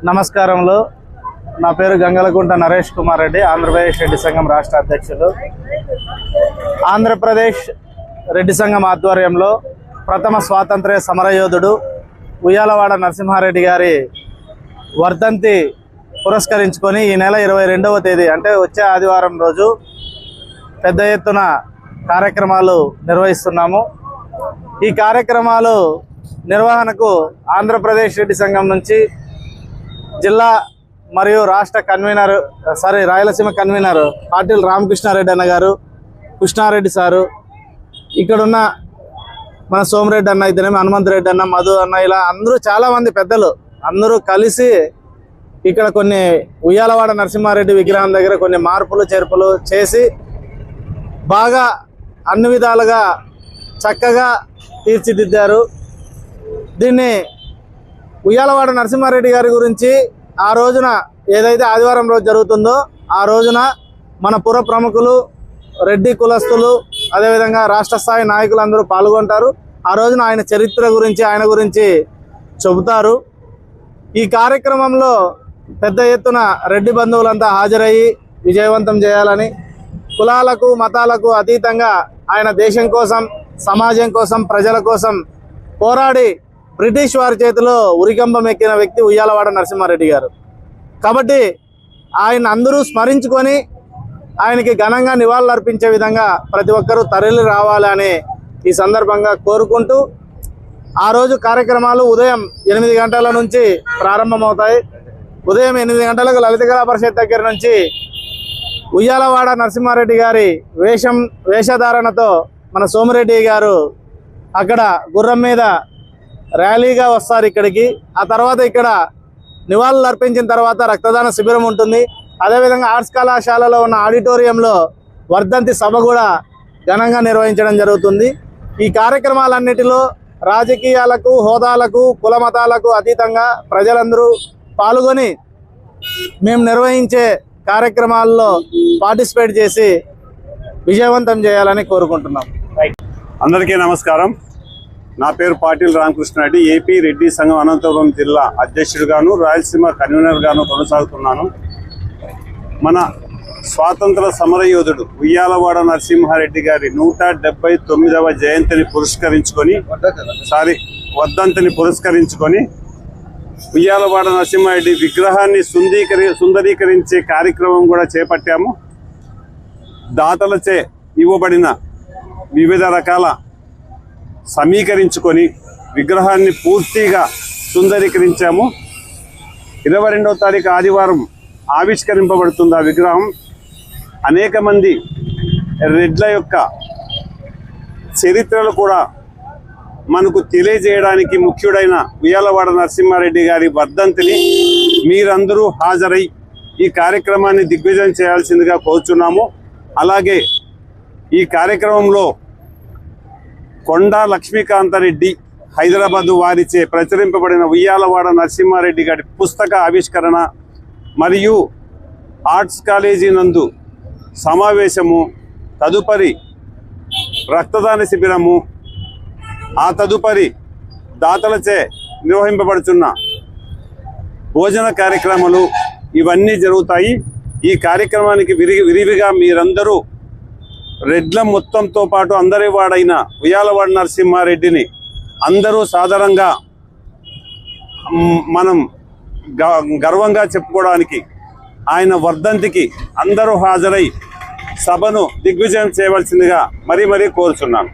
నమస్కారములు. నా పేరు గంగలకుంట నరేష్ కుమార్ రెడ్డి, ఆంధ్రప్రదేశ్ రెడ్డి సంఘం రాష్ట్ర అధ్యక్షులు. ఆంధ్రప్రదేశ్ రెడ్డి సంఘం ఆధ్వర్యంలో ప్రథమ స్వాతంత్ర్య సమరయోధుడు ఉయ్యాలవాడ నరసింహారెడ్డి గారి వర్ధంతి పురస్కరించుకొని ఈ నెల 22వ తేదీ అంటే వచ్చే ఆదివారం రోజు పెద్ద ఎత్తున కార్యక్రమాలు నిర్వహిస్తున్నాము. ఈ కార్యక్రమాలు నిర్వహణకు ఆంధ్రప్రదేశ్ రెడ్డి సంఘం నుంచి జిల్లా మరియు రాష్ట్ర కన్వీనర్ రాయలసీమ కన్వీనర్ పాటిల్ రామకృష్ణారెడ్డి అన్న గారు, కృష్ణారెడ్డి సారు, ఇక్కడున్న మన సోమిరెడ్డి అన్న, ఇద్దరేమో హనుమంత్ రెడ్డి అన్న, మధు అన్న, ఇలా అందరూ చాలామంది పెద్దలు అందరూ కలిసి ఇక్కడ కొన్ని ఉయ్యాలవాడ నరసింహారెడ్డి విగ్రహం దగ్గర కొన్ని మార్పులు చేర్పులు చేసి బాగా అన్ని విధాలుగా చక్కగా తీర్చిదిద్దారు. దీన్ని ఉయ్యాలవాడ నరసింహారెడ్డి గారి గురించి ఆ రోజున ఏదైతే ఆదివారం రోజు జరుగుతుందో ఆ రోజున మన పుర ప్రముఖులు, రెడ్డి కులస్తులు, అదేవిధంగా రాష్ట్ర స్థాయి నాయకులందరూ పాల్గొంటారు. ఆ రోజున ఆయన చరిత్ర గురించి, ఆయన గురించి చెబుతారు. ఈ కార్యక్రమంలో పెద్ద ఎత్తున రెడ్డి బంధువులంతా హాజరయ్యి విజయవంతం చేయాలని, కులాలకు మతాలకు అతీతంగా ఆయన దేశం కోసం, సమాజం కోసం, ప్రజల కోసం పోరాడి బ్రిటిష్ వారి చేతిలో ఉరికంబం ఎక్కిన వ్యక్తి ఉయ్యాలవాడ నరసింహారెడ్డి గారు. కాబట్టి ఆయన అందరూ స్మరించుకొని ఆయనకి ఘనంగా నివాళులు అర్పించే విధంగా ప్రతి ఒక్కరూ తరలి రావాలని ఈ సందర్భంగా కోరుకుంటూ, ఆ రోజు కార్యక్రమాలు ఉదయం 8 గంటల నుంచి ప్రారంభమవుతాయి. ఉదయం 8 గంటలకు లలిత కళా పరిషత్ దగ్గర నుంచి ఉయ్యాలవాడ నరసింహారెడ్డి గారి వేషధారణతో మన సోమిరెడ్డి గారు అక్కడ గుర్రం మీద ర్యాలీగా వస్తారు ఇక్కడికి. ఆ తర్వాత ఇక్కడ నివాళులు అర్పించిన తర్వాత రక్తదాన శిబిరం ఉంటుంది. అదేవిధంగా ఆర్ట్స్ కళాశాలలో ఉన్న ఆడిటోరియంలో వర్ధంతి సభ కూడా ఘనంగా నిర్వహించడం జరుగుతుంది. ఈ కార్యక్రమాలన్నిటిలో రాజకీయాలకు, హోదాలకు, కుల మతాలకు అతీతంగా ప్రజలందరూ పాల్గొని మేము నిర్వహించే కార్యక్రమాల్లో పార్టిసిపేట్ చేసి విజయవంతం చేయాలని కోరుకుంటున్నాం. అందరికీ నమస్కారం. నా పేరు పాటిల్ రామకృష్ణారెడ్డి, ఏపీ రెడ్డి సంఘం అనంతపురం జిల్లా అధ్యక్షుడిగాను, రాయలసీమ కన్వీనర్గాను కొనసాగుతున్నాను. మన స్వాతంత్ర సమరయోధుడు ఉయ్యాలవాడ నరసింహారెడ్డి గారి 179వ జయంతిని వర్ధంతిని పురస్కరించుకొని ఉయ్యాలవాడ నరసింహారెడ్డి విగ్రహాన్ని సుందరీకరించే కార్యక్రమం కూడా చేపట్టాము. దాతలచే ఇవ్వబడిన వివిధ రకాల సమీకరించుకొని విగ్రహాన్ని పూర్తిగా సుందరీకరించాము. 22వ తారీఖు ఆదివారం ఆవిష్కరింపబడుతుంది ఆ విగ్రహం. అనేక మంది రెడ్ల యొక్క చరిత్రలు కూడా మనకు తెలియజేయడానికి ముఖ్యుడైన ఉయ్యాలవాడ నరసింహారెడ్డి గారి వర్ధంతిని మీరందరూ హాజరై ఈ కార్యక్రమాన్ని దిగ్విజయం చేయాల్సిందిగా కోరుచున్నాము. అలాగే ఈ కార్యక్రమంలో కొండా లక్ష్మీకాంతారెడ్డి హైదరాబాదు వారిచే ప్రచురింపబడిన ఉయ్యాలవాడ నరసింహారెడ్డి గారి పుస్తక ఆవిష్కరణ మరియు ఆర్ట్స్ కాలేజీ నందు సమావేశము, తదుపరి రక్తదాన శిబిరము, ఆ తదుపరి దాతలచే నిర్వహింపబడుతున్న భోజన కార్యక్రమాలు ఇవన్నీ జరుగుతాయి. ఈ కార్యక్రమానికి విరివిగా మీరందరూ రెడ్ల మొత్తంతో పాటు అందరి వాడైన ఉయ్యాలవాడ నరసింహారెడ్డిని అందరూ సాధారణంగా మనం గర్వంగా చెప్పుకోవడానికి ఆయన వర్ధంతికి అందరూ హాజరై సభను దిగ్విజయం చేయవలసిందిగా మరీ కోరుచున్నాను.